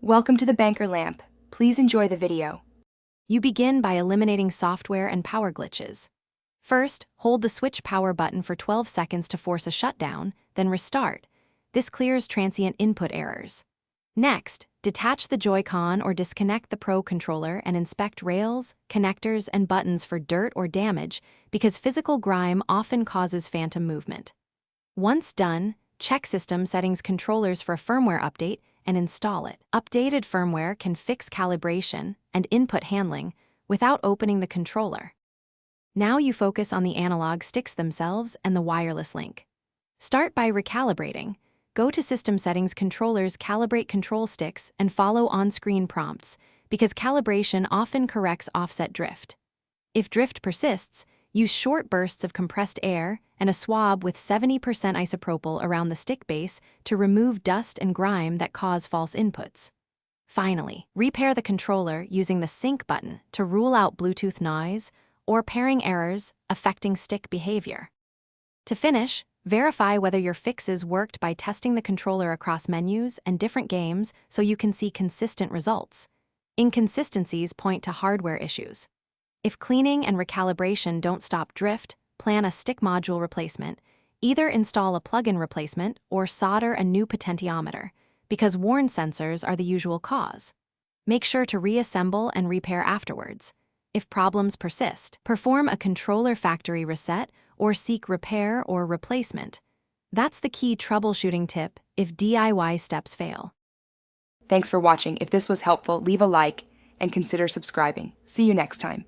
Welcome to the Banker Lamp. Please enjoy the video. You begin by eliminating software and power glitches. First, hold the switch power button for 12 seconds to force a shutdown, then restart. This clears transient input errors. Next, detach the Joy-Con or disconnect the Pro controller and inspect rails, connectors, and buttons for dirt or damage because physical grime often causes phantom movement. Once done, check System Settings Controllers for a firmware update and install it. Updated firmware can fix calibration and input handling without opening the controller. Now you focus on the analog sticks themselves and the wireless link. Start by recalibrating. Go to System Settings Controllers, Calibrate Control Sticks, and follow on-screen prompts, because calibration often corrects offset drift. If drift persists, use short bursts of compressed air and a swab with 70% isopropyl around the stick base to remove dust and grime that cause false inputs. Finally, repair the controller using the sync button to rule out Bluetooth noise or pairing errors affecting stick behavior. To finish, verify whether your fixes worked by testing the controller across menus and different games so you can see consistent results. Inconsistencies point to hardware issues. If cleaning and recalibration don't stop drift, plan a stick module replacement. Either install a plug-in replacement or solder a new potentiometer, because worn sensors are the usual cause. Make sure to reassemble and repair afterwards. If problems persist, perform a controller factory reset or seek repair or replacement. That's the key troubleshooting tip if DIY steps fail. Thanks for watching. If this was helpful, leave a like and consider subscribing. See you next time.